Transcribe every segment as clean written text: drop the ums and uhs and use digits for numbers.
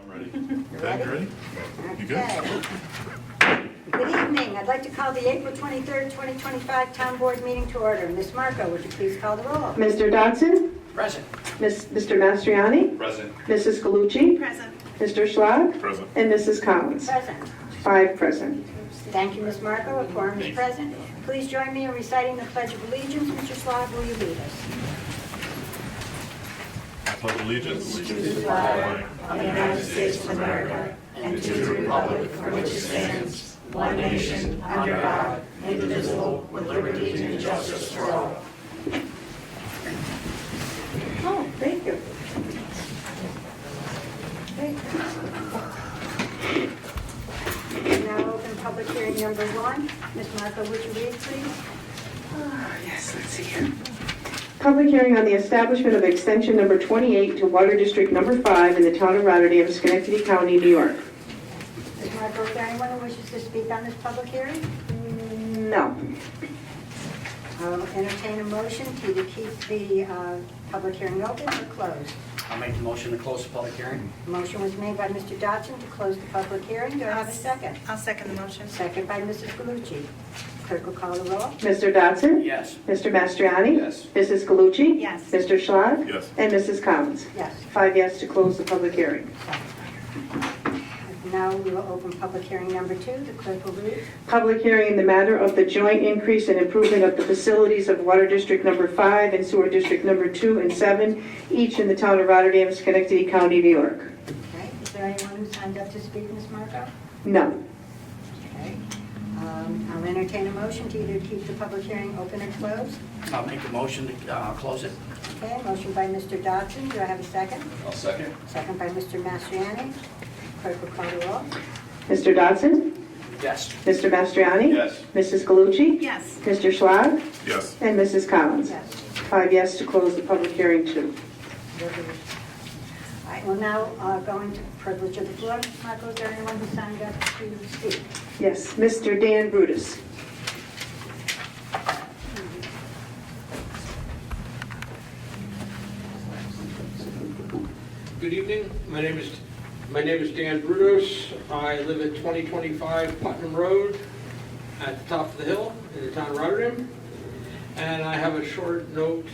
I'm ready. You Okay, you ready? You good? Okay. Good evening. I'd like to call the April 23rd, 2025 Town Board meeting to order. Ms. Marco, would you please call the roll? Mr. Dodson? Present. Mr. Mastriani? Present. Mrs. Galucci? Present. Mr. Schlag? Present. And Mrs. Collins? Present. 5 present. Thank you, Ms. Marco. A quorum is present. Please join me in reciting the Pledge of Allegiance. Mr. Schlag, will you lead us? I pledge allegiance to the flag of the United States of America and to the republic for which it stands, one nation, under God, indivisible, with liberty and justice for all. Oh, thank you. Now open public hearing number 1. Ms. Marco, would you read, please? Yes, let's see here. Public hearing on the establishment of extension number 28 to Water District number 5 in the town of Rotterdam, Schenectady County, New York. Ms. Marco, is there anyone who wishes to speak on this public hearing? No. I'll entertain a motion to either keep the public hearing open or closed. I'll make the motion to close the public hearing. Motion was made by Mr. Dodson to close the public hearing. Do I have a second? I'll second the motion. Second by Mrs. Galucci. Clerk will call the roll. Mr. Dodson? Yes. Mr. Mastriani? Yes. Mrs. Galucci? Yes. Mr. Schlag? Yes. And Mrs. Collins? Yes. 5 yes to close the public hearing. Now we will open public hearing number 2. The clerk will read. Public hearing in the matter of the joint increase and improvement of the facilities of Water District number 5 and Sewer District number 2 and 7, each in the town of Rotterdam, Schenectady County, New York. Okay. Is there anyone who signed up to speak, Ms. Marco? No. Okay. I'll entertain a motion to either keep the public hearing open or closed. I'll make the motion to close it. Okay. Motion by Mr. Dodson. Do I have a second? I'll second. Second by Mr. Mastriani. Clerk will call the roll. Mr. Dodson? Yes. Mr. Mastriani? Yes. Mrs. Galucci? Yes. Mr. Schlag? Yes. And Mrs. Collins? Yes. 5 yes to close the public hearing too. All right, we'll now go into privilege of the floor. Ms. Marco, is there anyone who signed up to speak? Yes, Mr. Dan Brutus. Good evening. My name is Dan Brudos. I live at 2025 Putnam Road at the top of the hill in the town of Rotterdam. And I have a short note.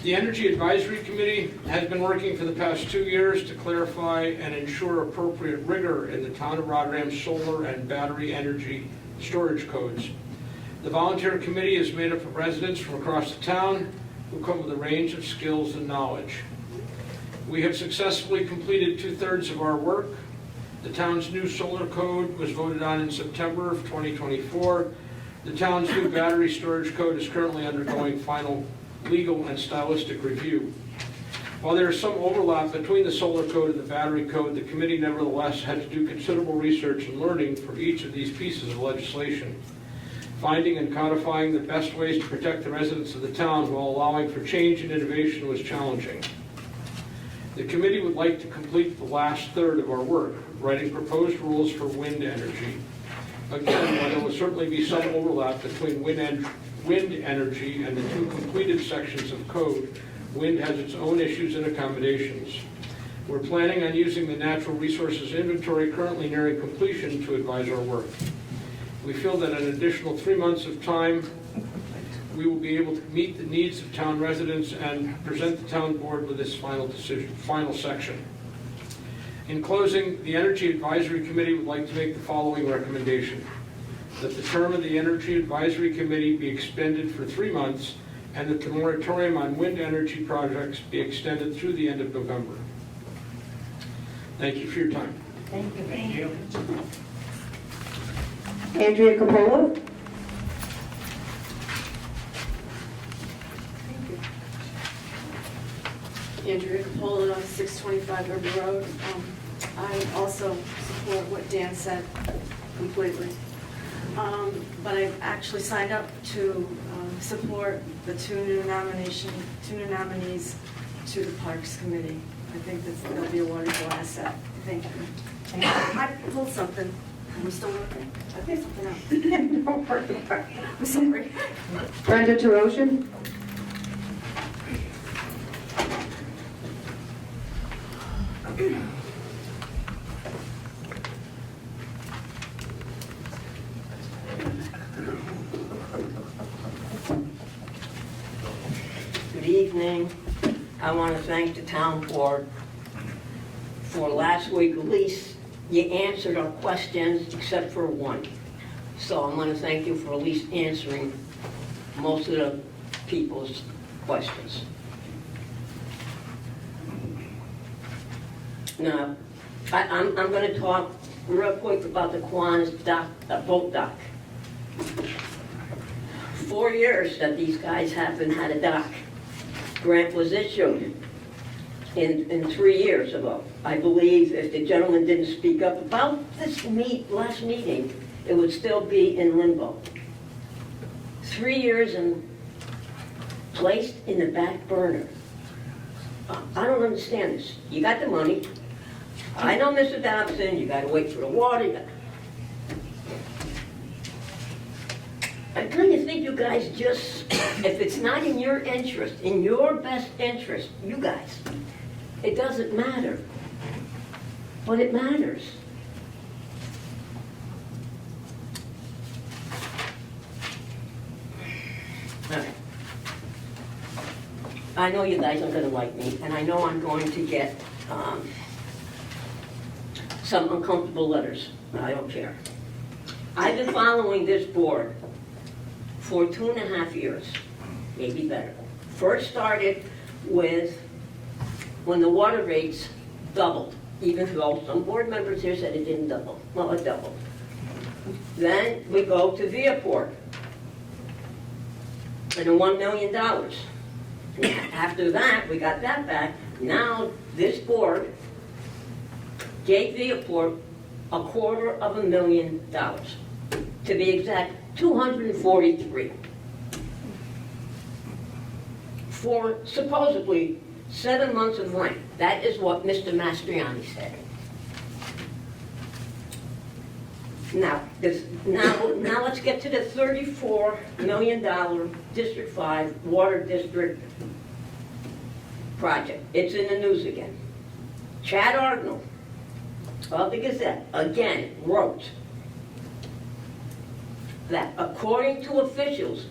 The Energy Advisory Committee has been working for the past 2 years to clarify and ensure appropriate rigor in the town of Rotterdam's solar and battery energy storage codes. The volunteer committee is made up of residents from across the town who come with a range of skills and knowledge. We have successfully completed 2/3 of our work. The town's new solar code was voted on in September of 2024. The town's new battery storage code is currently undergoing final legal and stylistic review. While there is some overlap between the solar code and the battery code, the committee nevertheless had to do considerable research and learning for each of these pieces of legislation. Finding and codifying the best ways to protect the residents of the town while allowing for change and innovation was challenging. The committee would like to complete the last third of our work, writing proposed rules for wind energy. Again, while there will certainly be some overlap between wind energy and the 2 completed sections of code, wind has its own issues and accommodations. We're planning on using the natural resources inventory currently nearing completion to advise our work. We feel that an additional 3 months of time, we will be able to meet the needs of town residents and present the town board with this final section. In closing, the Energy Advisory Committee would like to make the following recommendation: that the term of the Energy Advisory Committee be extended for 3 months and that the moratorium on wind energy projects be extended through the end of November. Thank you for your time. Thank you. Thank you. Andrea Capola? Andrea Capola, 625 River Road. I also support what Dan said completely. But I've actually signed up to support the two new nominees to the Parks Committee. I think that'll be a wonderful asset. Thank you. I pulled something. Are we still working? I pulled something out. Don't worry about it. I'm sorry. Brenda Terosian? Good evening. I want to thank the town board for last week. At least you answered our questions except for one. So I want to thank you for at least answering most of the people's questions. Now, I'm going to talk real quick about the Quan's boat dock. 4 years that these guys haven't had a dock. Grant was issued in 3 years ago. I believe if the gentleman didn't speak up about this last meeting, it would still be in limbo. 3 years and placed in the back burner. I don't understand this. You got the money. I know, Mr. Dobson, you gotta wait for the water. I kind of think you guys just, if it's not in your interest, in your best interest, you guys, it doesn't matter. But it matters. Okay. I know you guys aren't going to like me, and I know I'm going to get some uncomfortable letters. I don't care. I've been following this board for 2.5 years, maybe better. First started with when the water rates doubled, even though some board members here said it didn't double. Well, it doubled. Then we go to Viaport and the $1 million. After that, we got that back. Now, this board gave Viaport $250,000. To be exact, 243. For supposedly 7 months of rent. That is what Mr. Mastriani said. Now let's get to the $34 million District 5 Water District project. It's in the news again. Chad Arnold of the Gazette again wrote that according to officials,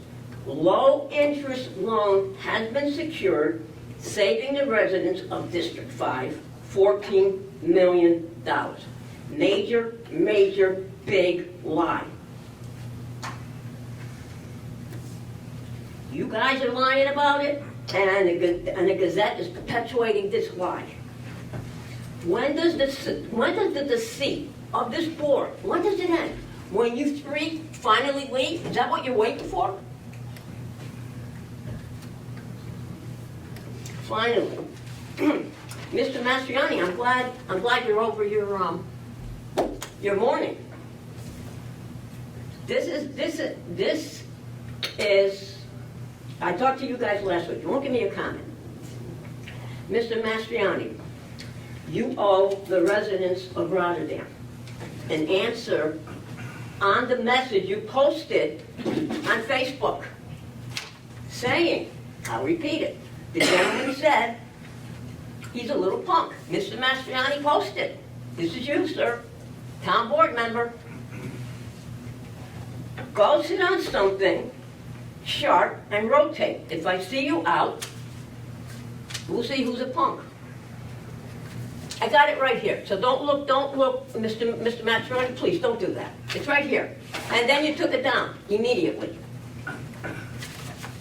low-interest loan has been secured, saving the residents of District 5 $14 million. Major, major, big lie. You guys are lying about it, and the Gazette is perpetuating this lie. When does the deceit of this board, when does it end? When you three finally leave? Is that what you're waiting for? Finally. Mr. Mastriani, I'm glad you're over your mourning. This is, I talked to you guys last week. You won't give me a comment. Mr. Mastriani, you owe the residents of Rotterdam an answer on the message you posted on Facebook saying, I'll repeat it, the gentleman said he's a little punk. Mr. Mastriani posted, this is you, sir, town board member. Go sit on something sharp and rotate. If I see you out, we'll see who's a punk. I got it right here. So don't look, Mr. Mastriani, please don't do that. It's right here. And then you took it down immediately.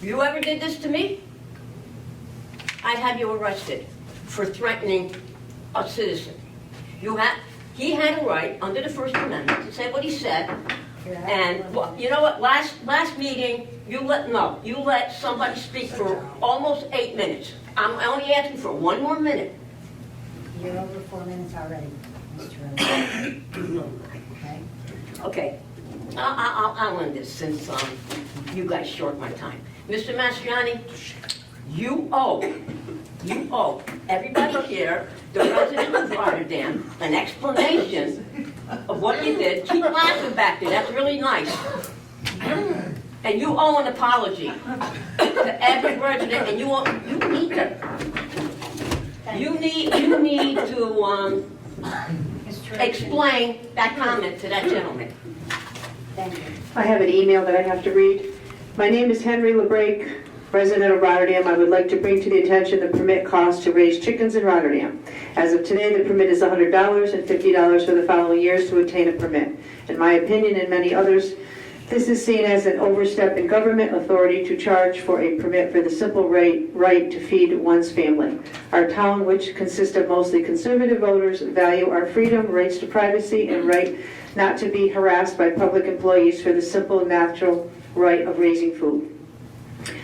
You ever did this to me? I'd have you arrested for threatening a citizen. He had a right under the First Amendment to say what he said. And well, you know what? Last meeting, you let somebody speak for almost 8 minutes. I'm only asking for 1 more minute. You're over 4 minutes already, Mr. Rose. Okay? Okay, I'll end this since you guys short my time. Mr. Mastriani, you owe everybody here, the residents of Rotterdam, an explanation of what you did. Keep laughing back there, that's really nice. And you owe an apology to every resident, and you need to. You need to Ms. Teresa. explain that comment to that gentleman. Thank you. I have an email that I have to read. My name is Henry LeBrake, resident of Rotterdam. I would like to bring to the attention the permit cost to raise chickens in Rotterdam. As of today, the permit is $100 and $50 for the following years to obtain a permit. In my opinion and many others, this is seen as an overstep in government authority to charge for a permit for the simple right to feed one's family. Our town, which consists of mostly conservative voters, value our freedom, rights to privacy, and right not to be harassed by public employees for the simple, natural right of raising food.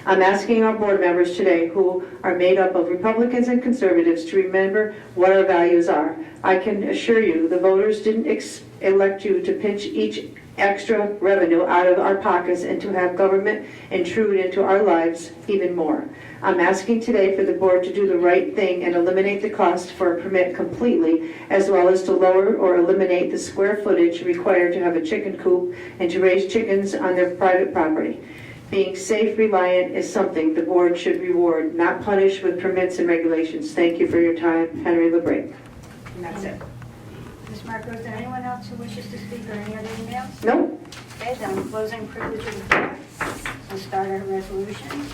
I'm asking our board members today, who are made up of Republicans and conservatives, to remember what our values are. I can assure you, the voters didn't elect you to pinch each extra revenue out of our pockets and to have government intrude into our lives even more. I'm asking today for the board to do the right thing and eliminate the cost for a permit completely, as well as to lower or eliminate the square footage required to have a chicken coop and to raise chickens on their private property. Being safe, reliant is something the board should reward, not punish with permits and regulations. Thank you for your time. Henry LeBrake. And that's it. Ms. Marco, is there anyone else who wishes to speak or any other emails? No? Okay, then closing privilege of the floor. We'll start our resolutions.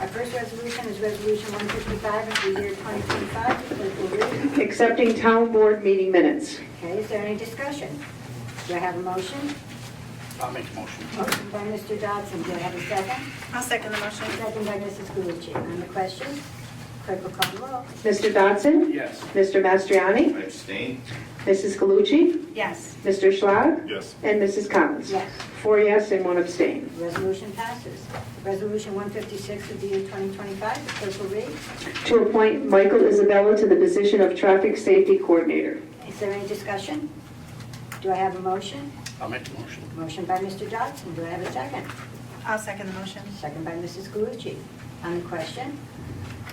Our first resolution is Resolution 155 of the year 2025. The clerk will read. Accepting town board meeting minutes. Okay, is there any discussion? Do I have a motion? I'll make the motion. Motion by Mr. Dodson. Do I have a second? I'll second the motion. Second by Mrs. Gulicci. On the question, clerk will call the roll. Mr. Dodson? Yes. Mr. Mastriani? I abstain. Mrs. Galucci? Yes. Mr. Schlag? Yes. And Mrs. Collins? Yes. 4 yes and 1 abstain. Resolution passes. Resolution 156 of the year 2025. The clerk will read. To appoint Michael Isabella to the position of Traffic Safety Coordinator. Is there any discussion? Do I have a motion? I'll make the motion. Motion by Mr. Dodson. Do I have a second? I'll second the motion. Second by Mrs. Galucci. On the question,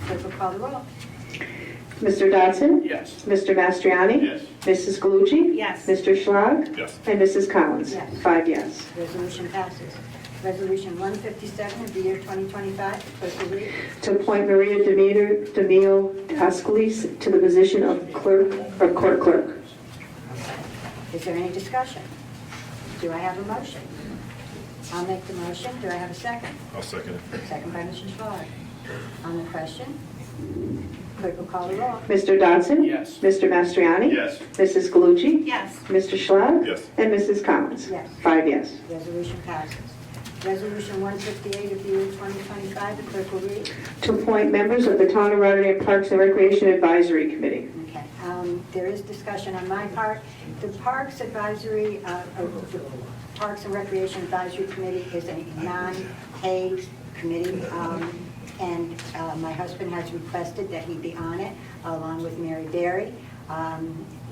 clerk will call the roll. Mr. Dodson? Yes. Mr. Mastriani? Yes. Mrs. Galucci? Yes. Mr. Schlag? Yes. And Mrs. Collins? Yes. 5 yes. Resolution passes. Resolution 157 of the year 2025. The clerk will read. To appoint Maria Demio Tascalis to the position of clerk or court clerk. Is there any discussion? Do I have a motion? I'll make the motion. Do I have a second? I'll second it. Second by Mr. Schlag. On the question, clerk will call the roll. Mr. Dodson? Yes. Mr. Mastriani? Yes. Mrs. Galucci? Yes. Mr. Schlag? Yes. And Mrs. Collins? Yes. 5 yes. Resolution passes. Resolution 158 of the year 2025. The clerk will read. To appoint members of the Town of Rotterdam Parks and Recreation Advisory Committee. Okay, there is discussion on my part. The Parks Advisory, the Parks and Recreation Advisory Committee is a non-paid committee, and my husband has requested that he be on it, along with Mary Berry,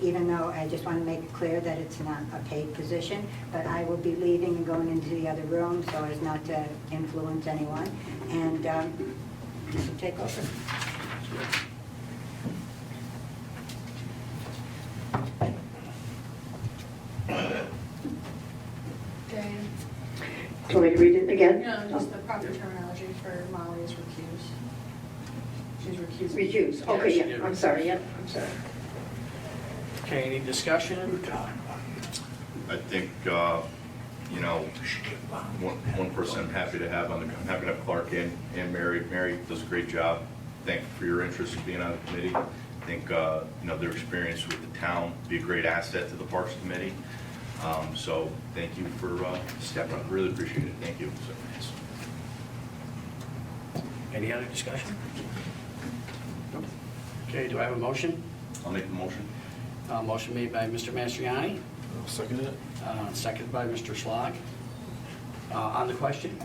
even though I just want to make it clear that it's not a paid position, but I will be leaving and going into the other room so as not to influence anyone, and this will take over. Diane? Do you want me to read it again? No, just the proper terminology for Molly is recused. She's recused. Recuse. Okay, yeah, I'm sorry, yeah, I'm sorry. Okay, any discussion? I think, you know, one person I'm happy to have I'm happy to have Clark and Mary. Mary does a great job. Thank you for your interest in being on the committee. I think, you know, their experience with the town be a great asset to the Parks Committee. So thank you for stepping up. Really appreciate it. Thank you. So, yes. Any other discussion? Nope. Okay, do I have a motion? I'll make the motion. Motion made by Mr. Mastriani, I'll second it. seconded by Mr. Schlag. On the question,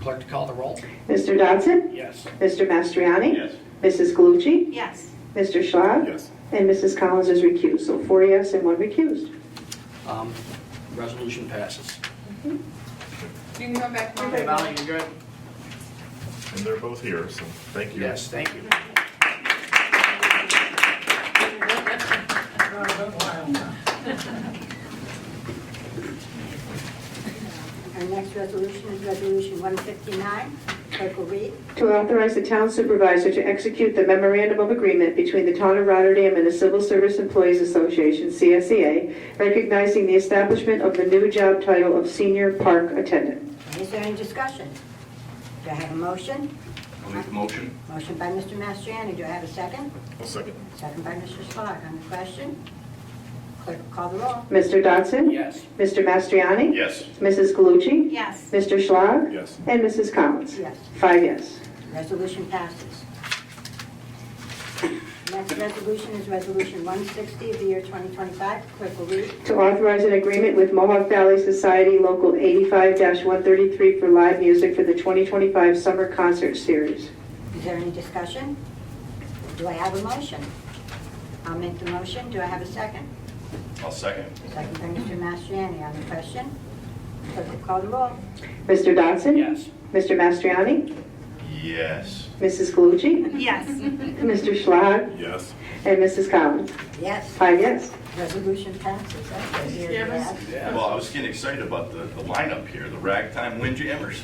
clerk to call the roll. Mr. Dodson? Yes. Mr. Mastriani? Yes. Mrs. Galucci? Yes. Mr. Schlag? Yes. And Mrs. Collins is recused, so 4 yes and 1 recused. Resolution passes. You can go back. Okay, Molly, you good? And they're both here, so thank you. Yes, thank you. Our next resolution is Resolution 159. Clerk will read. To authorize the town supervisor to execute the memorandum of agreement between the town of Rotterdam and the Civil Service Employees Association, CSEA, recognizing the establishment of the new job title of senior park attendant. Is there any discussion? Do I have a motion? I'll make the motion. Motion by Mr. Mastriani. Do I have a second? I'll second. Second by Mr. Slug. On the question, clerk will call the roll. Mr. Dodson? Yes. Mr. Mastriani? Yes. Mrs. Galucci? Yes. Mr. Schlag? Yes. And Mrs. Collins? Yes. 5 yes. Resolution passes. Next resolution is Resolution 160 of the year 2025. Clerk will read. To authorize an agreement with Mohawk Valley Society Local 85-133 for live music for the 2025 Summer Concert Series. Is there any discussion? Do I have a motion? I'll make the motion. Do I have a second? I'll second. Second by Mr. Mastriani. On the question, clerk will call the roll. Mr. Dodson? Yes. Mr. Mastriani? Yes. Mrs. Galucci? Yes. Mr. Schlag? Yes. And Mrs. Collins? Yes. 5 yes. Resolution passes. That's a year Yes. pass. Well, I was getting excited about the lineup here, the Ragtime Windjammers.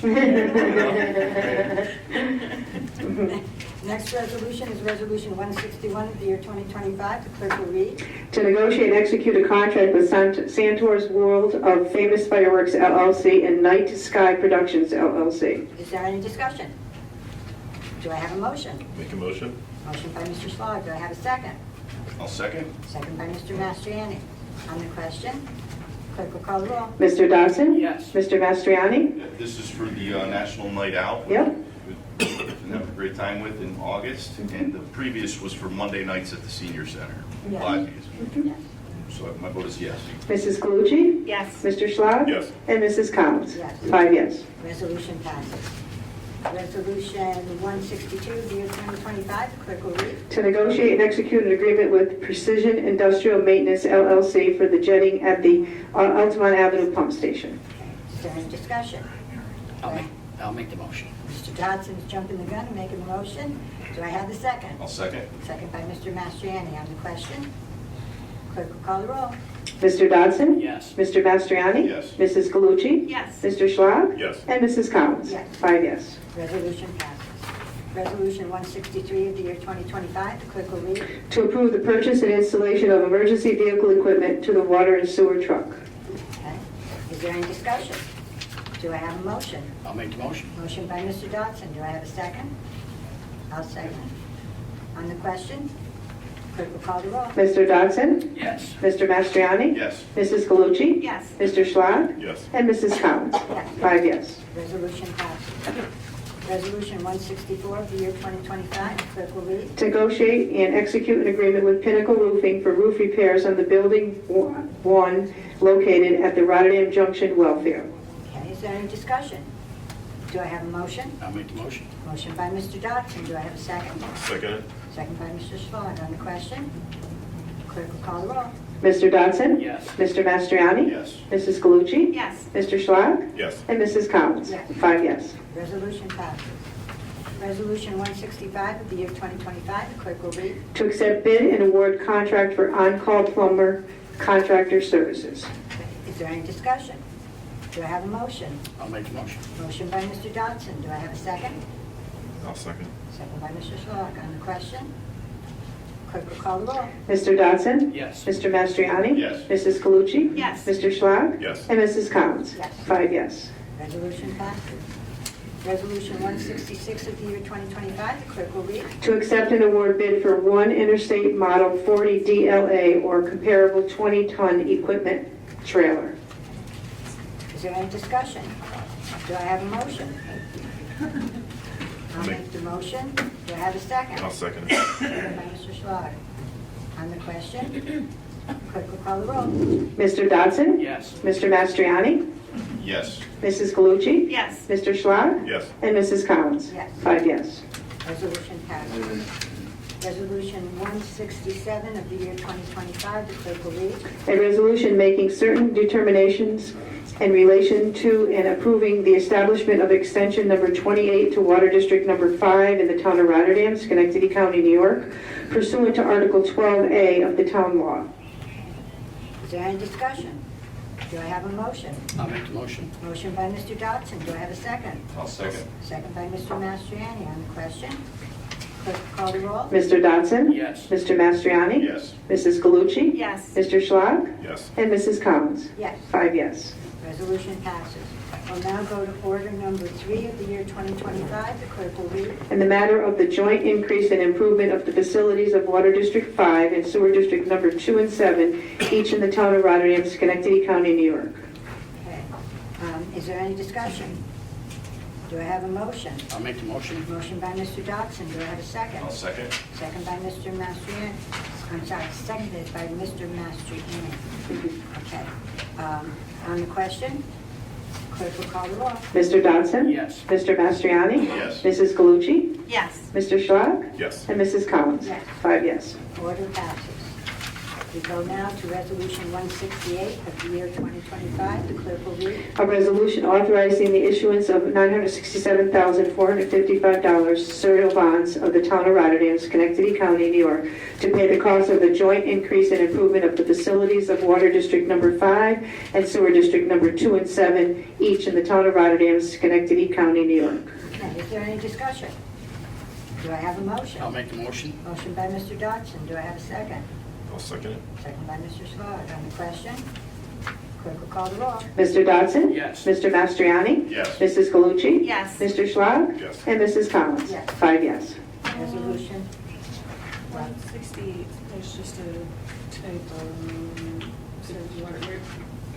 Next resolution is Resolution 161 of the year 2025. The clerk will read. To negotiate and execute a contract with Santor's World of Famous Fireworks LLC and Night Sky Productions LLC. Is there any discussion? Do I have a motion? Make a motion. Motion by Mr. Slug. Do I have a second? I'll second. Second by Mr. Mastriani. On the question, clerk will call the roll. Mr. Dodson? Yes. Mr. Mastriani? This is for the National Night Out. Yep. And have a great time with in August. And the previous was for Monday nights at the Senior Center. Yes. 5 days. Yes. So my vote is yes. Mrs. Galucci? Yes. Mr. Schlag? Yes. And Mrs. Collins? Yes. 5 yes. Resolution passes. Resolution 162 of the year 2025. The clerk will read. To negotiate and execute an agreement with Precision Industrial Maintenance LLC for the jetting at the Altamont Avenue Pump Station. Is there any discussion? I'll make the motion. Mr. Dodson is jumping the gun and making the motion. Do I have the second? I'll second. Second by Mr. Mastriani. On the question, clerk will call the roll. Mr. Dodson? Yes. Mr. Mastriani? Yes. Mrs. Galucci? Yes. Mr. Schlag? Yes. And Mrs. Collins? Yes. 5 yes. Resolution passes. Resolution 163 of the year 2025. The clerk will read. To approve the purchase and installation of emergency vehicle equipment to the water and sewer truck. Okay. Is there any discussion? Do I have a motion? I'll make the motion. Motion by Mr. Dodson. Do I have a second? I'll second. On the question, clerk will call the roll. Mr. Dodson? Yes. Mr. Mastriani? Yes. Mrs. Galucci? Yes. Mr. Schlag? Yes. And Mrs. Collins? Yes. 5 yes. Resolution passes. Resolution 164 of the year 2025. The clerk will read. To negotiate and execute an agreement with Pinnacle Roofing for roof repairs on the Building 1 located at the Rotterdam Junction Welfare. Okay, is there any discussion? Do I have a motion? I'll make the motion. Motion by Mr. Dodson. Do I have a second? Second. Second by Mr. Schlag. On the question, clerk will call the roll. Mr. Dodson? Yes. Mr. Mastriani? Yes. Mrs. Galucci? Yes. Mr. Schlag? Yes. And Mrs. Collins? Yes. 5 yes. Resolution passes. Resolution 165 of the year 2025. The clerk will read. To accept bid and award contract for on-call plumber contractor services. Is there any discussion? Do I have a motion? I'll make the motion. Motion by Mr. Dodson. Do I have a second? I'll second. Second by Mr. Schlag. On the question, clerk will call the roll. Mr. Dodson? Yes. Mr. Mastriani? Yes. Mrs. Galucci? Yes. Mr. Schlag? Yes. And Mrs. Collins? Yes. 5 yes. Resolution passes. Resolution 166 of the year 2025. The clerk will read. To accept and award bid for one Interstate Model 40 DLA or comparable 20-ton equipment trailer. Is there any discussion? Do I have a motion? I'll make the motion. Do I have a second? second. Second by Mr. Schlag. On the question, clerk will call the roll. Mr. Dodson? Yes. Mr. Mastriani? Yes. Mrs. Galucci? Yes. Mr. Schlag? Yes. And Mrs. Collins? Yes. 5 yes. Resolution passes. Resolution 167 of the year 2025. The clerk will read. A resolution making certain determinations in relation to and approving the establishment of extension number 28 to Water District number 5 in the town of Rotterdam, Schenectady County, New York, pursuant to Article 12A of the town law. Is there any discussion? Do I have a motion? I'll make the motion. Motion by Mr. Dodson. Do I have a second? I'll second. Second by Mr. Mastriani on the question. Clerk will call the roll. Mr. Dodson? Yes. Mr. Mastriani? Yes. Mrs. Galucci? Yes. Mr. Schlag? Yes. And Mrs. Collins? Yes. 5 yes. Resolution passes. We'll now go to order number 3 of the year 2025. The clerk will read. In the matter of the joint increase and improvement of the facilities of Water District 5 and Sewer District Number 2 and 7, each in the town of Rotterdam, Schenectady County, New York. Okay. Is there any discussion? Do I have a motion? I'll make the motion. Motion by Mr. Dodson. Do I have a second? I'll second. Second by Mr. Mastriani. I'm sorry, seconded by Mr. Mastriani. Okay. On the question, clerk will call the roll. Mr. Dodson? Yes. Mr. Mastriani? Yes. Mrs. Galucci? Yes. Mr. Schlag? Yes. And Mrs. Collins? Yes. 5 yes. Order passes. We go now to Resolution 168 of the year 2025. The clerk will read. A resolution authorizing the issuance of $967,455 serial bonds of the town of Rotterdam, Schenectady County, New York, to pay the cost of the joint increase and improvement of the facilities of Water District Number 5 and Sewer District Number 2 and 7, each in the town of Rotterdam, Schenectady County, New York. Okay, is there any discussion? Do I have a motion? I'll make the motion. Motion by Mr. Dodson. Do I have a second? I'll second it. Second by Mr. Schlog. On the question, clerk will call the roll. Mr. Dodson? Yes. Mr. Mastriani? Yes. Mrs. Galucci? Yes. Mr. Schlag? Yes. And Mrs. Collins? Yes. 5 yes. Resolution. 168, there's just a typo. Says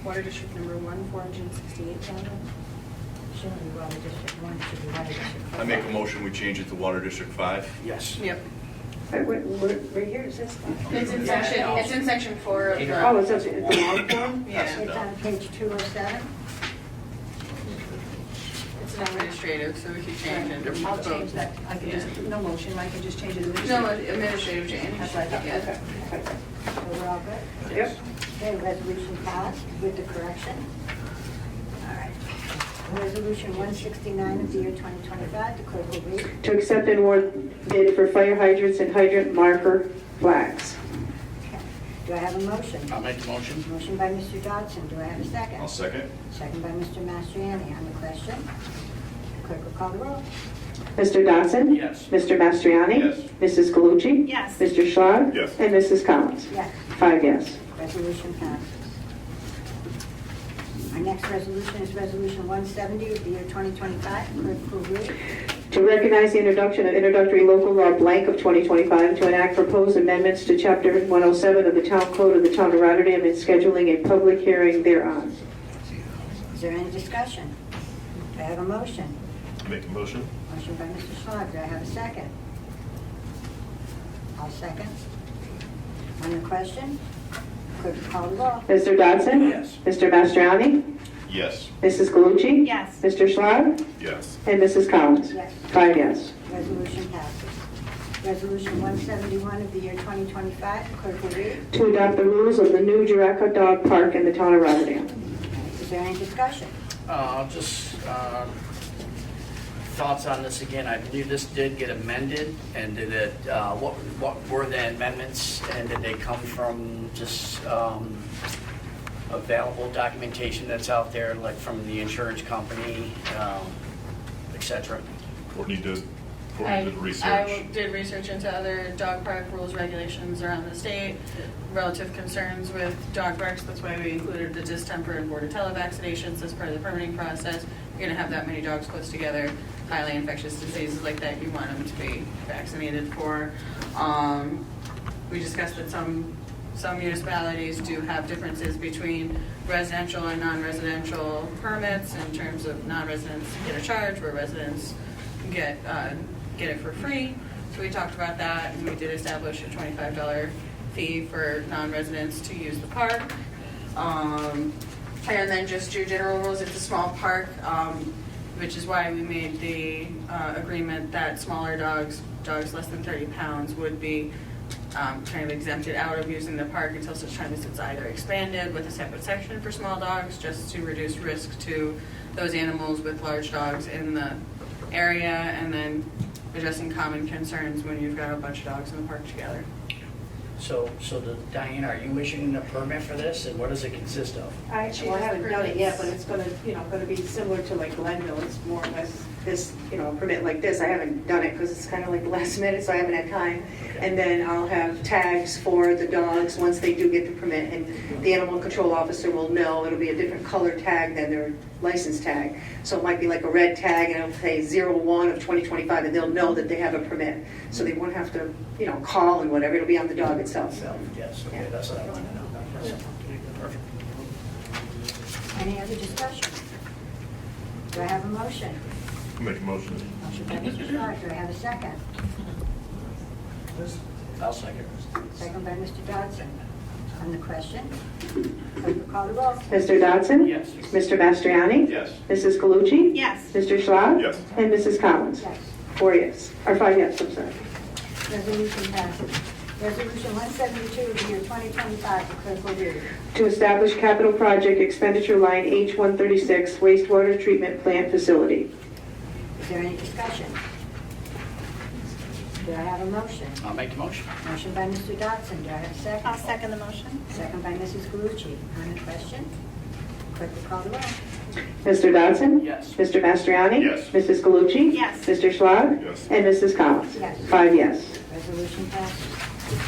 water district number 1, 468,000. Shouldn't be Water District 1, should be Water District 4. I make a motion, we change it to Water District 5. Yes. Yep. Where here is this? It's in section 4 of the. Oh, it's the long form? Yeah, It's on page 207. it's an administrative, so we can change it. I'll change that. I can just, no motion, I can just change it to No, administrative change. That's what I thought. Yeah. So we're all good? Yep. Okay, resolution passed with the correction. All right. Resolution 169 of the year 2025, the clerk will read. To accept and award bid for fire hydrants and hydrant marker flags. Okay. Do I have a motion? I'll make the motion. Motion by Mr. Dodson. Do I have a second? I'll second. Second by Mr. Mastriani. On the question, clerk will call the roll. Mr. Dodson? Yes. Mr. Mastriani? Yes. Mrs. Galucci? Yes. Mr. Schlag? Yes. And Mrs. Collins? Yes. 5 yes. Resolution passes. Our next resolution is Resolution 170 of the year 2025. Clerk will read. To recognize the introduction of introductory local law blank of 2025, to enact proposed amendments to Chapter 107 of the Town Code of the Town of Rotterdam and scheduling a public hearing thereon. Is there any discussion? Do I have a motion? Make a motion. Motion by Mr. Schlag. Do I have a second? I'll second. On the question, clerk call the roll. Mr. Dodson? Yes. Mr. Mastriani? Yes. Mrs. Galucci? Yes. Mr. Schlag? Yes. And Mrs. Collins? Yes. 5 yes. Resolution passes. Resolution 171 of the year 2025. Clerk will read. To adopt the rules of the new Juraca Dog Park in the Town of Rotterdam. Is there any discussion? Just thoughts on this again. I believe this did get amended, and did it, what were the amendments, and did they come from just available documentation that's out there, like from the insurance company, et cetera? Courtney did I research. did research into other dog park rules, regulations around the state, relative concerns with dog parks. That's why we included the distemper and bordetella vaccinations as part of the permitting process. You're gonna have that many dogs close together, highly infectious diseases like that, you want them to be vaccinated for. We discussed that some municipalities do have differences between residential and non-residential permits in terms of non-residents get a charge where residents get it for free. So we talked about that, and we did establish a $25 fee for non-residents to use the park. And then just your general rules, it's a small park, which is why we made the agreement that smaller dogs less than 30 pounds would be kind of exempted out of using the park until such time as it's either expanded with a separate section for small dogs, just to reduce risk to those animals with large dogs in the area, and then addressing common concerns when you've got a bunch of dogs in the park together. So Diane, are you issuing a permit for this, and what does it consist of? I haven't done it yet, but it's gonna, gonna be similar to like Glenville. It's more or less this, a permit like this. I haven't done it because it's kind of like the last minute, so I haven't had time. And then I'll have tags for the dogs once they do get the permit, and the animal control officer will know. It'll be a different color tag than their license tag. So it might be like a red tag, and it'll say 01 of 2025, and they'll know that they have a permit. So they won't have to, call and whatever. It'll be on the dog itself. So, yes, okay, Yeah. that's what I want to know. Yes. Perfect. Any other discussion? Do I have a motion? Make a motion. Motion by Mr. Clark, do I have a second? I'll second. Second by Mr. Dodson. On the question, clerk will call the roll. Mr. Dodson? Yes. Mr. Mastriani? Yes. Mrs. Galucci? Yes. Mr. Schwab? Yes. And Mrs. Collins? Yes. 4 yes, or 5 yes, I'm sorry. Resolution passes. Resolution 172 of the year 2025, the clerk will read. To establish capital project expenditure line H136 wastewater treatment plant facility. Is there any discussion? Do I have a motion? I'll make the motion. Motion by Mr. Dodson, do I have a second? I'll second the motion. Second by Mrs. Galucci. On the question, clerk will call the roll. Mr. Dodson? Yes. Mr. Mastriani? Yes. Mrs. Galucci? Yes. Mr. Schwab? Yes. And Mrs. Collins? Yes. 5 yes. Resolution passes.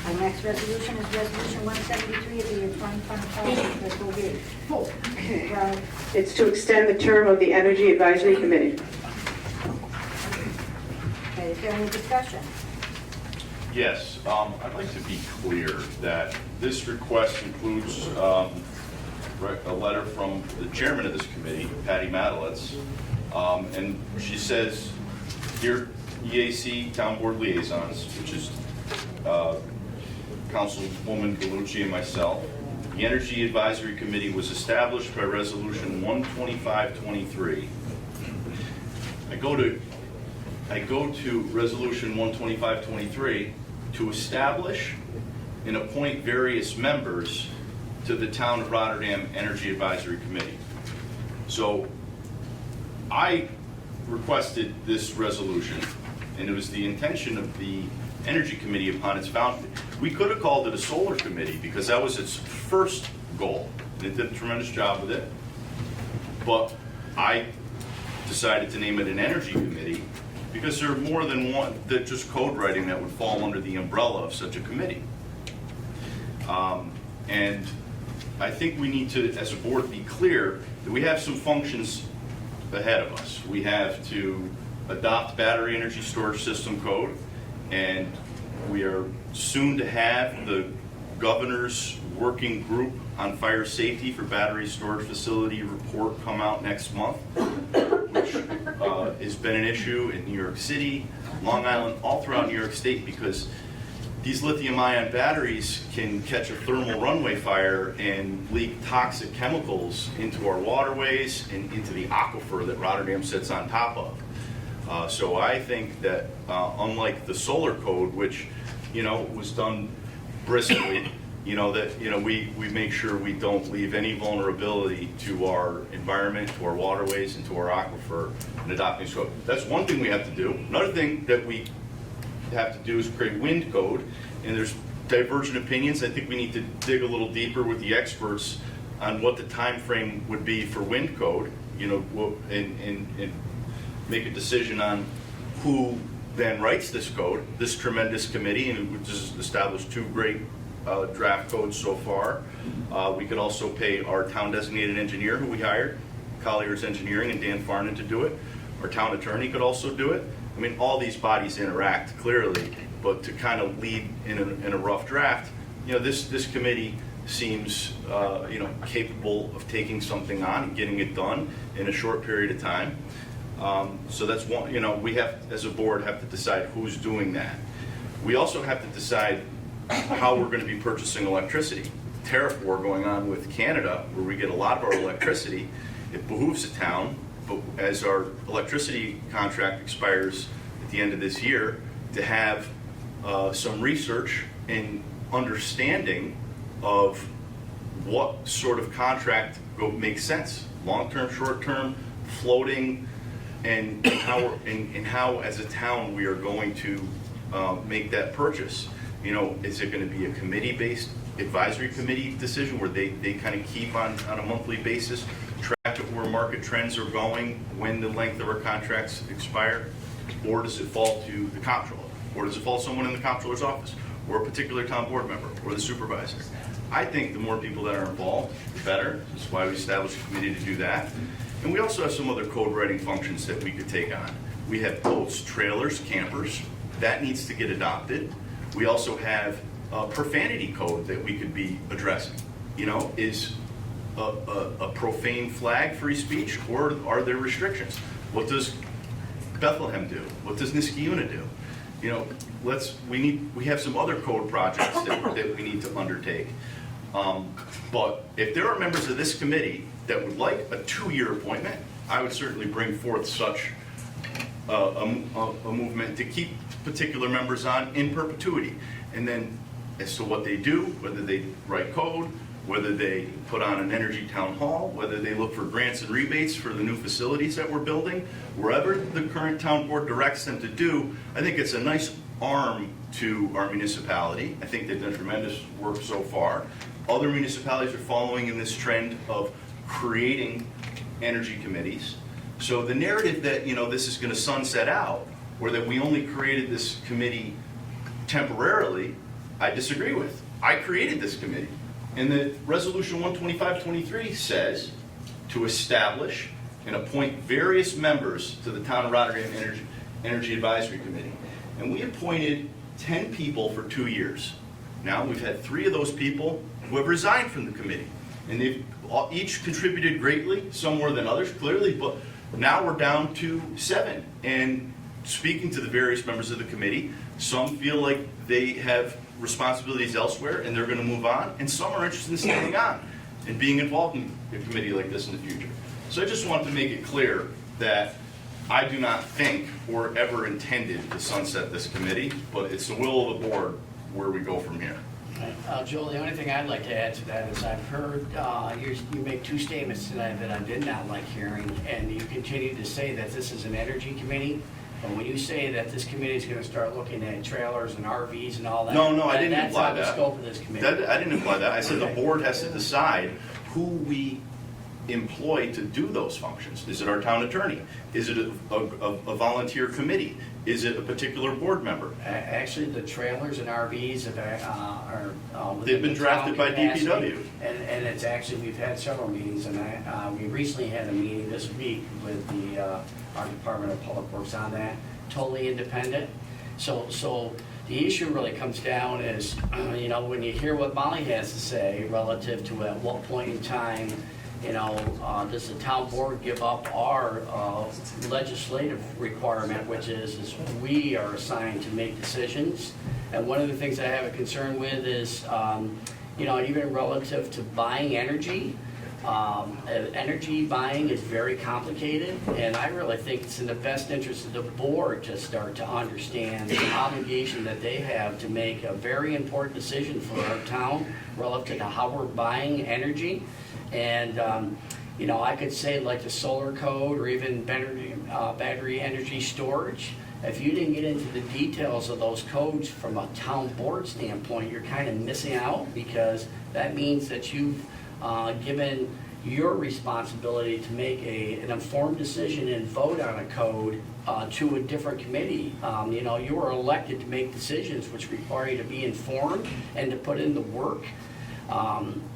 Our next resolution is Resolution 173 of the year 2025, the clerk will read. Well, It's to extend the term of the Energy Advisory Committee. okay, is there any discussion? Yes, I'd like to be clear that this request includes a letter from the chairman of this committee, Patty Madalitz, and she says, "Dear EAC Town Board Liaisons," which is Councilwoman Galucci and myself, "the Energy Advisory Committee was established by Resolution 12523. I go to Resolution 12523 to establish and appoint various members to the Town of Rotterdam Energy Advisory Committee. So I requested this resolution, and it was the intention of the Energy Committee upon its founding. We could have called it a solar committee because that was its first goal, and it did a tremendous job with it. But I decided to name it an energy committee because there are more than one, that just code writing that would fall under the umbrella of such a committee. And I think we need to, as a board, be clear that we have some functions ahead of us. We have to adopt battery energy storage system code, and we are soon to have the governor's working group on fire safety for battery storage facility report come out next month, which has been an issue in New York City, Long Island, all throughout New York State, because these lithium-ion batteries can catch a thermal runway fire and leak toxic chemicals into our waterways and into the aquifer that Rotterdam sits on top of. So I think that unlike the solar code, which was done briskly, we make sure we don't leave any vulnerability to our environment, to our waterways, and to our aquifer in adopting this code. That's one thing we have to do. Another thing that we have to do is create wind code, and there's divergent opinions. I think we need to dig a little deeper with the experts on what the time frame would be for wind code, and make a decision on who then writes this code, this tremendous committee, and which has established 2 great draft codes so far. We could also pay our town designated engineer who we hired, Collier's Engineering, and Dan Farnan to do it. Our town attorney could also do it. I mean, all these bodies interact clearly, but to kind of lead in a rough draft, this committee seems capable of taking something on and getting it done in a short period of time. So that's one. We have, as a board, have to decide who's doing that. We also have to decide how we're going to be purchasing electricity. Tariff war going on with Canada, where we get a lot of our electricity. It behooves the town, but as our electricity contract expires at the end of this year, to have some research and understanding of what sort of contract makes sense, long-term, short-term, floating, and how as a town we are going to make that purchase. You know, is it going to be a committee-based advisory committee decision where they kind of keep on a monthly basis track of where market trends are going, when the length of our contracts expire? Or does it fall to the comptroller? Or does it fall to someone in the comptroller's office? Or a particular town board member? Or the supervisor? I think the more people that are involved, the better. That's why we established a committee to do that. And we also have some other code writing functions that we could take on. We have boats, trailers, campers. That needs to get adopted. We also have a profanity code that we could be addressing. You know, is a profane flag free speech, or are there restrictions? What does Bethlehem do? What does Niskayuna do? You know, we have some other code projects that we need to undertake. But if there are members of this committee that would like a 2-year appointment, I would certainly bring forth such a movement to keep particular members on in perpetuity. And then as to what they do, whether they write code, whether they put on an energy town hall, whether they look for grants and rebates for the new facilities that we're building, wherever the current town board directs them to do, I think it's a nice arm to our municipality. I think they've done tremendous work so far. Other municipalities are following in this trend of creating energy committees. So the narrative that, you know, this is going to sunset out, or that we only created this committee temporarily, I disagree with. I created this committee. And the Resolution 12523 says to establish and appoint various members to the Town of Rotterdam Energy Advisory Committee. And we appointed 10 people for 2 years. Now we've had 3 of those people who have resigned from the committee. And they've each contributed greatly, some more than others, clearly, but now we're down to 7. And speaking to the various members of the committee, some feel like they have responsibilities elsewhere and they're going to move on, and some are interested in staying on and being involved in a committee like this in the future. So I just want to make it clear that I do not think or ever intended to sunset this committee, but it's the will of the board where we go from here. Joel, the only thing I'd like to add to that is I've heard you make 2 statements tonight that I did not like hearing, and you continue to say that this is an energy committee. And when you say that this committee is going to start looking at trailers and RVs and all that, No, I didn't imply that. That's not the scope of this committee. I didn't imply that. I said the board has to decide who we employ to do those functions. Is it our town attorney? Is it a volunteer committee? Is it a particular board member? Actually, the trailers and RVs are They've been drafted by DPW. And it's actually, we've had several meetings, and we recently had a meeting this week with our Department of Public Works on that, totally independent. So the issue really comes down is, you know, when you hear what Molly has to say relative to at what point in time, you know, does the town board give up our legislative requirement, which is we are assigned to make decisions. And one of the things I have a concern with is, you know, even relative to buying energy, energy buying is very complicated, and I really think it's in the best interest of the board to start to understand the obligation that they have to make a very important decision for our town relative to how we're buying energy. And you know, I could say like the solar code or even battery energy storage. If you didn't get into the details of those codes from a town board standpoint, you're kind of missing out, because that means that you've given your responsibility to make an informed decision and vote on a code to a different committee. You know, you are elected to make decisions which require you to be informed and to put in the work.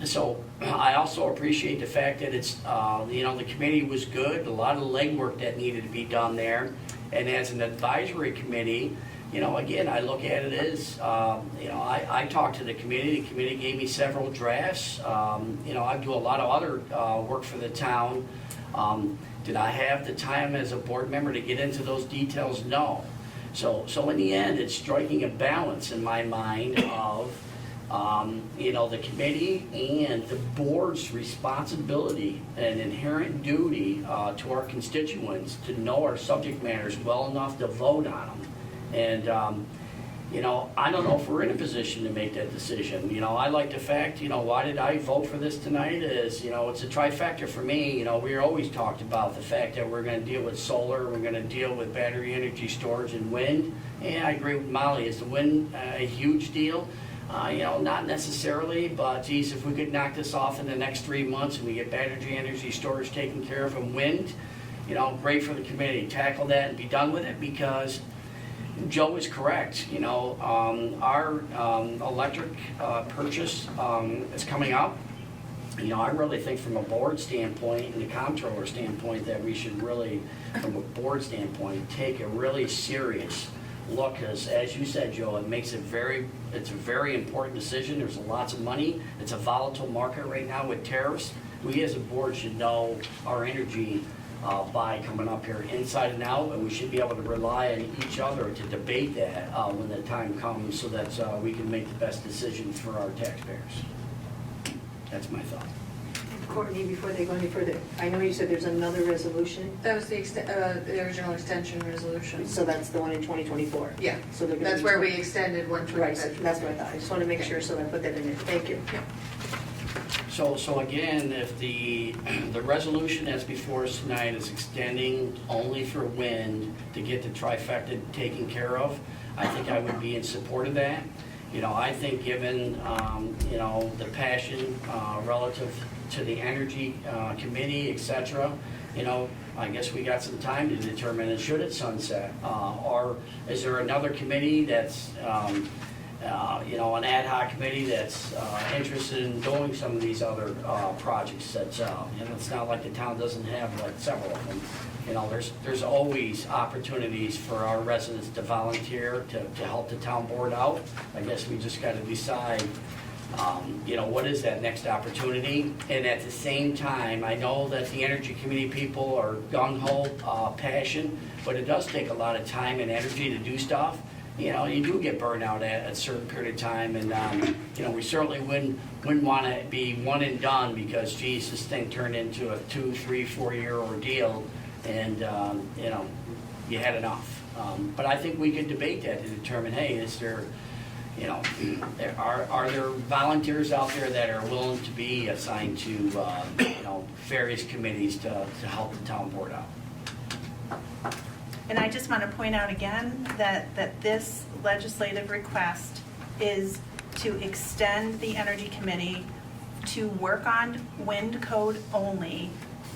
So I also appreciate the fact that it's, you know, the committee was good, a lot of legwork that needed to be done there. And as an advisory committee, you know, again, I look at it as, you know, I talked to the committee gave me several drafts. You know, I do a lot of other work for the town. Did I have the time as a board member to get into those details? No. So in the end, it's striking a balance in my mind of, you know, the committee and the board's responsibility and inherent duty to our constituents to know our subject matters well enough to vote on them. And, I don't know if we're in a position to make that decision. I like the fact, why did I vote for this tonight is, it's a trifecta for me. We always talked about the fact that we're gonna deal with solar, we're gonna deal with battery energy storage and wind. And I agree with Molly, is the wind a huge deal? Not necessarily, but geez, if we could knock this off in the next 3 months and we get battery energy storage taken care of and wind, great for the committee. Tackle that and be done with it, because Joe is correct. Our electric purchase is coming up. I really think from a board standpoint and the comptroller standpoint that we should really, from a board standpoint, take a really serious look, because as you said, Joe, it's a very important decision. There's lots of money. It's a volatile market right now with tariffs. We as a board should know our energy buy coming up here inside and out, and we should be able to rely on each other to debate that when the time comes, so that we can make the best decision for our taxpayers. That's my thought. Courtney, before they go any further, I know you said there's another resolution, That was the original extension resolution. so that's the one in 2024? Yeah, So they're gonna that's be where we 20 extended one Right, twenty. that's what I thought. I just want to make sure, so I put that in there. Thank you. So again, if the resolution that's before us tonight is extending only for wind to get the trifecta taken care of, I think I would be in support of that. I think given, the passion relative to the energy committee, et cetera, I guess we got some time to determine it, should it sunset? Or is there another committee that's, an ad hoc committee that's interested in doing some of these other projects that's, it's not like the town doesn't have like several of them. There's always opportunities for our residents to volunteer to help the town board out. I guess we just gotta decide, what is that next opportunity? And at the same time, I know that the energy committee people are gung-ho, passion, but it does take a lot of time and energy to do stuff. You do get burned out at a certain period of time, and, we certainly wouldn't want to be one and done, because, geez, this thing turned into a 2, 3, 4-year ordeal, and, you had enough. But I think we could debate that to determine, hey, is there, are there volunteers out there that are willing to be assigned to, various committees to help the town board out? And I just want to point out again that this legislative request is to extend the Energy Committee to work on wind code only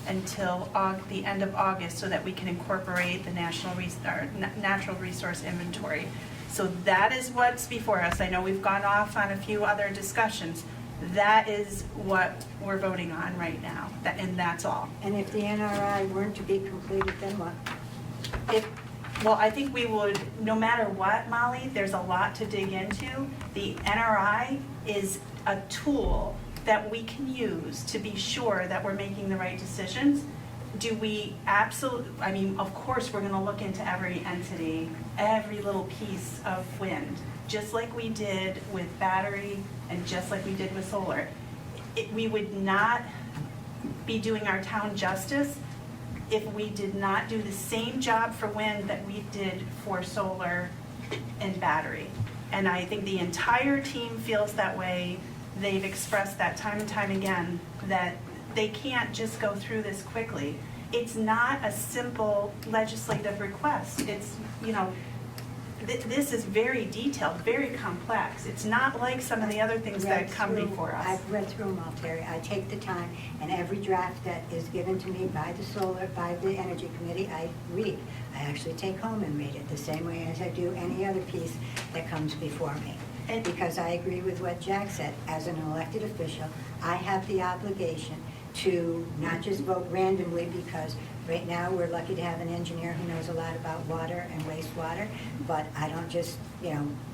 until the end of August, so that we can incorporate the natural resource inventory. So that is what's before us. I know we've gone off on a few other discussions. That is what we're voting on right now, and that's all. And if the NRI weren't to be completed, then what? Well, I think we would, no matter what, Molly, there's a lot to dig into. The NRI is a tool that we can use to be sure that we're making the right decisions. Do we of course, we're gonna look into every entity, every little piece of wind, just like we did with battery and just like we did with solar. We would not be doing our town justice if we did not do the same job for wind that we did for solar and battery. And I think the entire team feels that way. They've expressed that time and time again, that they can't just go through this quickly. It's not a simple legislative request. It's, this is very detailed, very complex. It's not like some of the other things that come before us. I've read through them all, Terry. I take the time, and every draft that is given to me by the Energy Committee, I read. I actually take home and read it the same way as I do any other piece that comes before me. And because I agree with what Jack said, as an elected official, I have the obligation to not just vote randomly, because right now we're lucky to have an engineer who knows a lot about water and wastewater, but I don't just,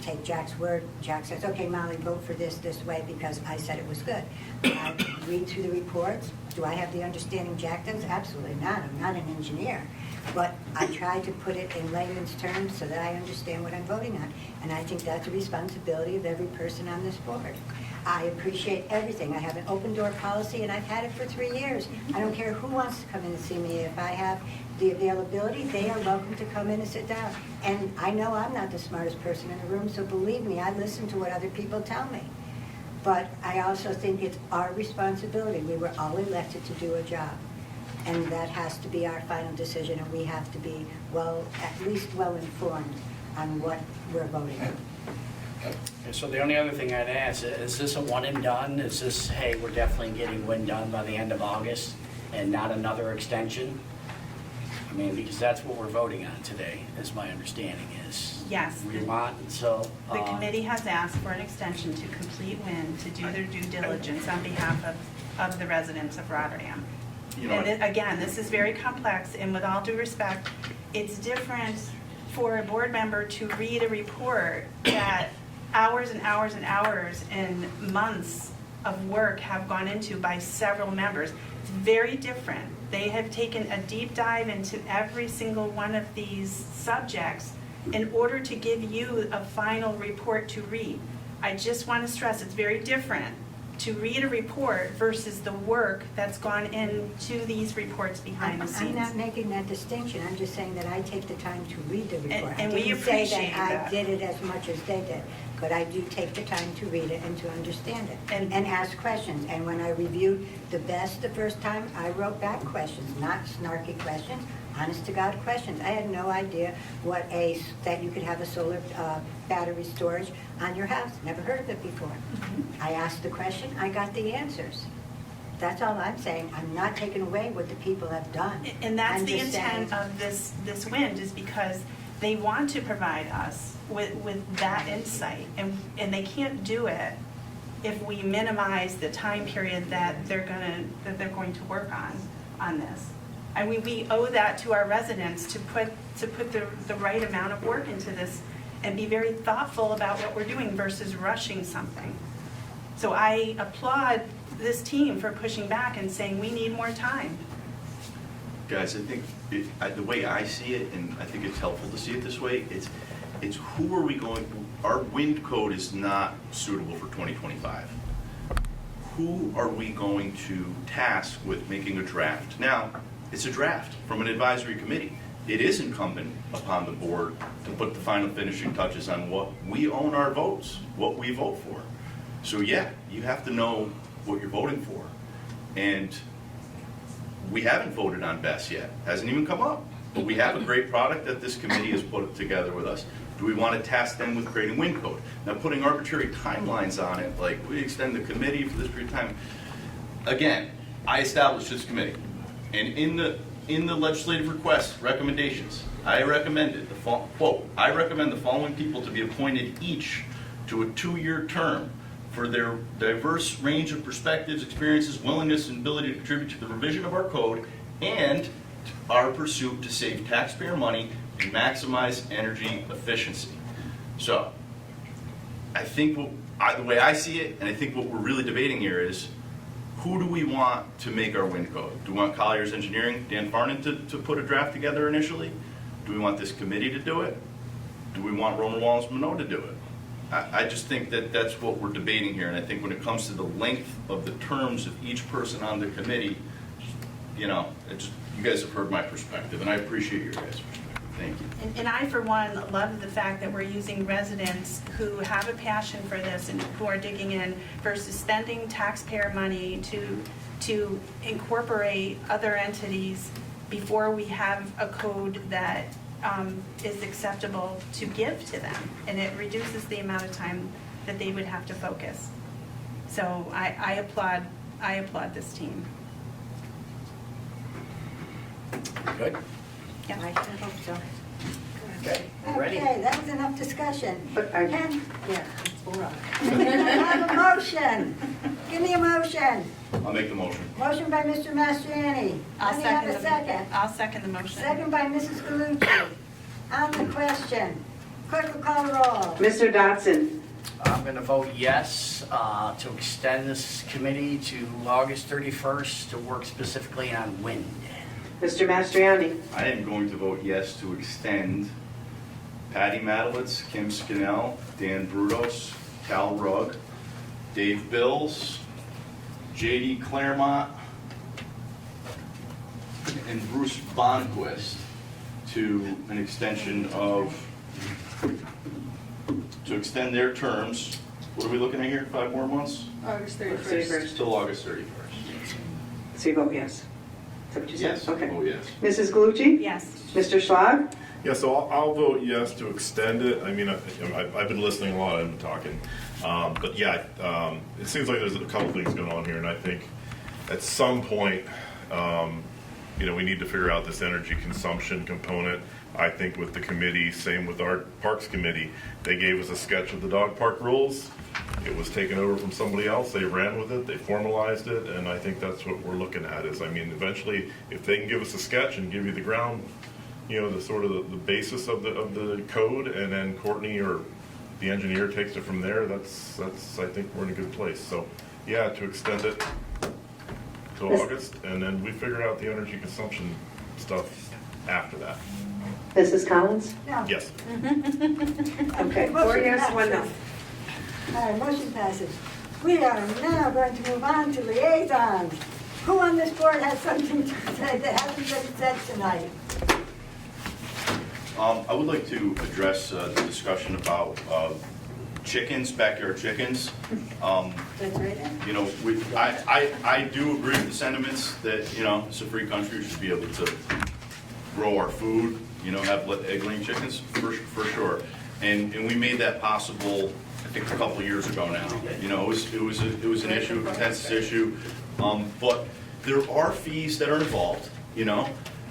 take Jack's word. Jack says, okay, Molly, vote for this way because I said it was good. I read through the reports. Do I have the understanding Jack does? Absolutely not. I'm not an engineer. But I try to put it in layman's terms so that I understand what I'm voting on. And I think that's a responsibility of every person on this board. I appreciate everything. I have an open door policy and I've had it for 3 years. I don't care who wants to come in and see me. If I have the availability, they are welcome to come in and sit down. And I know I'm not the smartest person in the room, so believe me, I listen to what other people tell me. But I also think it's our responsibility. We were all elected to do a job. And that has to be our final decision, and we have to be at least well informed on what we're voting on. And so the only other thing I'd ask, is this a one and done? Is this, hey, we're definitely getting wind done by the end of August and not another extension? I mean, because that's what we're voting on today, is my understanding is. Yes. We want, so. The committee has asked for an extension to complete WIN to do their due diligence on behalf of the residents of Rotterdam. You know, And again, this is very complex, and with all due respect, it's different for a board member to read a report that hours and hours and hours and months of work have gone into by several members. It's very different. They have taken a deep dive into every single one of these subjects in order to give you a final report to read. I just want to stress, it's very different to read a report versus the work that's gone into these reports behind the I'm scenes. not making that distinction. I'm just saying that I take the time to read the report. And I we didn't say appreciate that I that. did it as much as they did, but I do take the time to read it and to understand it And- and ask questions. And when I reviewed the best the first time, I wrote back questions, not snarky questions, honest to God questions. I had no idea that you could have a solar battery storage on your house. Never heard of it before. I asked the question, I got the answers. That's all I'm saying. I'm not taking away what the people have done. And that's I'm the just intent saying- of this WIND, is because they want to provide us with that insight. And they can't do it if we minimize the time period that they're going to work on this. And we owe that to our residents to put the right amount of work into this and be very thoughtful about what we're doing versus rushing something. So I applaud this team for pushing back and saying we need more time. guys, I think the way I see it, and I think it's helpful to see it this way, it's who are we going, our wind code is not suitable for 2025. Who are we going to task with making a draft? Now, it's a draft from an advisory committee. It is incumbent upon the board to put the final finishing touches on what we own our votes, what we vote for. So yeah, you have to know what you're voting for. And we haven't voted on BESS yet, hasn't even come up. But we have a great product that this committee has put together with us. Do we want to task them with creating wind code? Now, putting arbitrary timelines on it, like we extend the committee for this period of time. Again, I established this committee. And in the legislative request recommendations, I recommended quote, I recommend the following people to be appointed each to a 2-year term for their diverse range of perspectives, experiences, willingness, and ability to contribute to the revision of our code and our pursuit to save taxpayer money and maximize energy efficiency. So, I think the way I see it, and I think what we're really debating here is, who do we want to make our wind code? Do we want Collier's Engineering, Dan Farnan, to put a draft together initially? Do we want this committee to do it? Do we want Romer Wallace Minot to do it? I just think that that's what we're debating here, and I think when it comes to the length of the terms of each person on the committee, you know, you guys have heard my perspective, and I appreciate your guys' perspective. Thank you. And I, for one, love the fact that we're using residents who have a passion for this and who are digging in versus spending taxpayer money to incorporate other entities before we have a code that is acceptable to give to them. And it reduces the amount of time that they would have to focus. So I applaud this team. Good? I should hope so. Okay, we're ready? Okay, that was enough discussion. But I- Ken? Yeah, all right. Have a motion. Give me a motion. I'll make the motion. Motion by Mr. Mastriani. Let me have a second. I'll second the motion. Second by Mrs. Galucci. On the question, clerk will call the roll. Mr. Dotson? I'm going to vote yes to extend this committee to August 31st to work specifically on wind. Mr. Mastriani? I am going to vote yes to extend Patty Madowitz, Kim Scannell, Dan Brudos, Cal Rugg, Dave Bills, J.D. Claremont, and Bruce Bonquist to an extension of, to extend their terms. What are we looking at here, 5 more months? August 31st. 31st. Till August 31st. So you vote yes? Is that what you said? Yes. Okay. Oh, yes. Mrs. Galucci? Yes. Mr. Schlag? Yeah, so I'll vote yes to extend it. I mean, I've been listening a lot, I've been talking. But yeah, it seems like there's a couple things going on here, and I think at some point, we need to figure out this energy consumption component. I think with the committee, same with our Parks Committee, they gave us a sketch of the dog park rules. It was taken over from somebody else, they ran with it, they formalized it, and I think that's what we're looking at is, I mean, eventually, if they can give us a sketch and give you the ground, the sort of the basis of the code, and then Courtney or the engineer takes it from there, that's I think we're in a good place. So, yeah, to extend it till August, and then we figure out the energy consumption stuff after that. Mrs. Collins? No. Yes. Okay, 4 yes, 1 no. All right, motion passes. We are now going to move on to liaisons. Who on this board has something to say that hasn't been said tonight? I would like to address the discussion about chickens, backyard chickens. That's right there. I do agree with the sentiments that, it's a free country, we should be able to grow our food, have egg-laying chickens, for sure. And we made that possible, I think, a couple of years ago now. It was an issue, a contentious issue. But there are fees that are involved,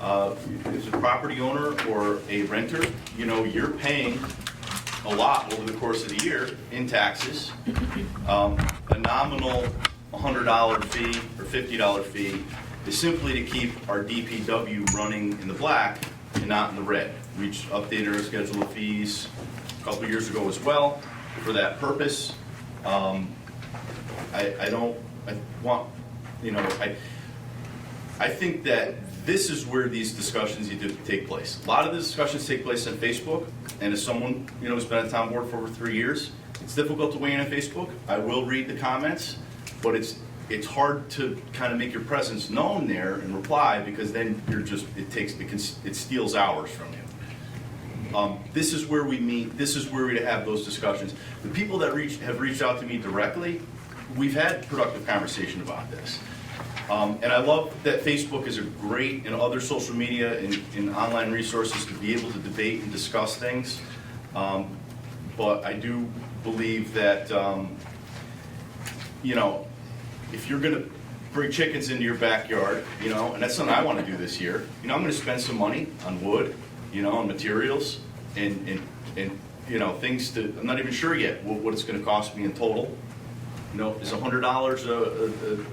as a property owner or a renter, you're paying a lot over the course of the year in taxes. A nominal $100 fee or $50 fee is simply to keep our DPW running in the black and not in the red. We updated our schedule of fees a couple years ago as well for that purpose. I think that this is where these discussions need to take place. A lot of the discussions take place on Facebook, and as someone who's been on town board for over 3 years, it's difficult to weigh in on Facebook. I will read the comments, but it's hard to kind of make your presence known there and reply, because then it steals hours from you. This is where we meet. This is where we have those discussions. The people that have reached out to me directly, we've had productive conversation about this. And I love that Facebook is a great, and other social media and online resources to be able to debate and discuss things. But I do believe that, if you're going to bring chickens into your backyard, and that's something I want to do this year, I'm going to spend some money on wood, on materials, and things to, I'm not even sure yet what it's going to cost me in total. Is $100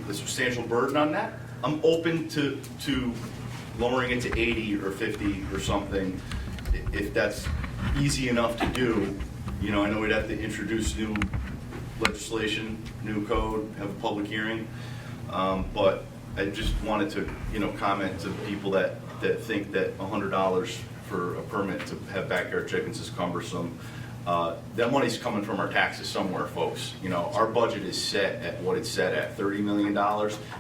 a substantial burden on that? I'm open to lowering it to 80 or 50 or something, if that's easy enough to do. I know we'd have to introduce new legislation, new code, have a public hearing, but I just wanted to, comment to people that think that $100 for a permit to have backyard chickens is cumbersome. That money's coming from our taxes somewhere, folks. Our budget is set at what it's set at, $30 million.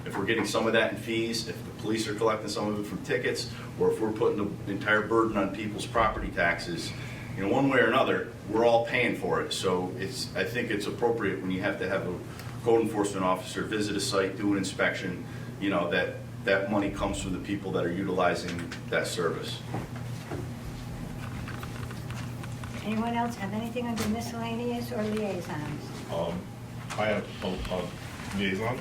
If we're getting some of that in fees, if the police are collecting some of it from tickets, or if we're putting the entire burden on people's property taxes, one way or another, we're all paying for it. So I think it's appropriate when you have to have a code enforcement officer visit a site, do an inspection, that money comes from the people that are utilizing that service. Anyone else have anything under miscellaneous or liaisons? I have a liaison.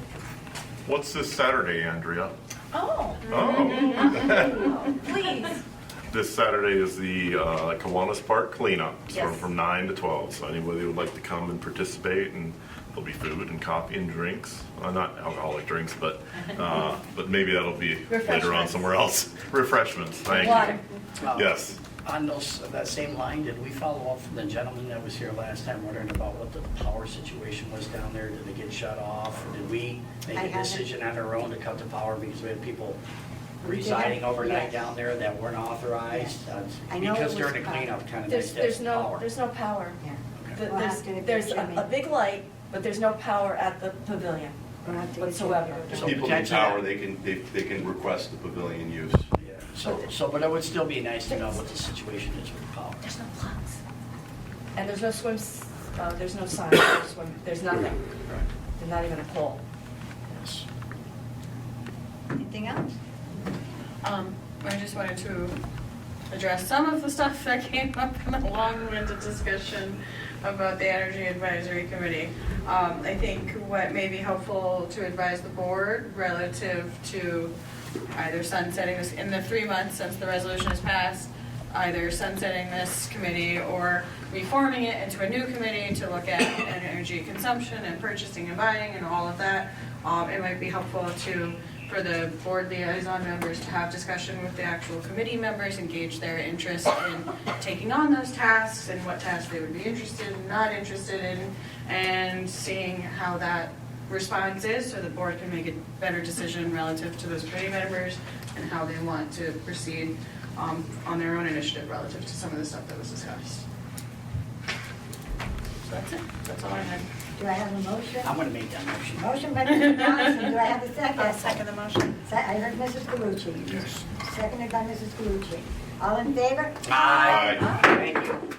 What's this Saturday, Andrea? Oh, Oh. please. This Saturday is the Kiwanis Park cleanup, Yes. from 9 to 12. So anybody who would like to come and participate, and there'll be food and coffee and drinks. Not alcoholic drinks, but maybe that'll be later on Refreshments. somewhere else. Refreshments, thank Water. you. Yes. On that same line, did we follow up from the gentleman that was here last time wondering about what the power situation was down there? Did it get shut off? Or did we make I a haven't. decision on our own to cut the power because we had people We did residing have- overnight yes. down there that weren't authorized? I know Because it during was the cleanup, kind of nice There's to have no power. There's no power. Yeah. The- We'll have to There's get Jimmy. a big light but there's no power at the pavilion We'll have to get you- whatsoever. The So people in the potentially- tower, they can request the pavilion use. But it would still be nice to know what the situation is with power. There's no plugs. And there's no there's no sign, there's nothing. There's not even a pole. Yes. Anything else? I just wanted to address some of the stuff that came up in the long-winded discussion about the Energy Advisory Committee. I think what may be helpful to advise the board relative to either sunsetting this in the 3 months since the resolution is passed, either sunsetting this committee or reforming it into a new committee to look at energy consumption and purchasing and buying and all of that. It might be helpful for the board liaison members to have discussion with the actual committee members, engage their interest in taking on those tasks and what tasks they would be interested and not interested in, and seeing how that response is so the board can make a better decision relative to those committee members and how they want to proceed on their own initiative relative to some of the stuff that was discussed. So that's it. That's all I had. Do I have a motion? I'm gonna make that motion. Motion by Mrs. Johnson, do I have a second? I'll second the motion. I heard Mrs. Galucci. Seconded by Mrs. Galucci. All in favor? Aye. Thank you.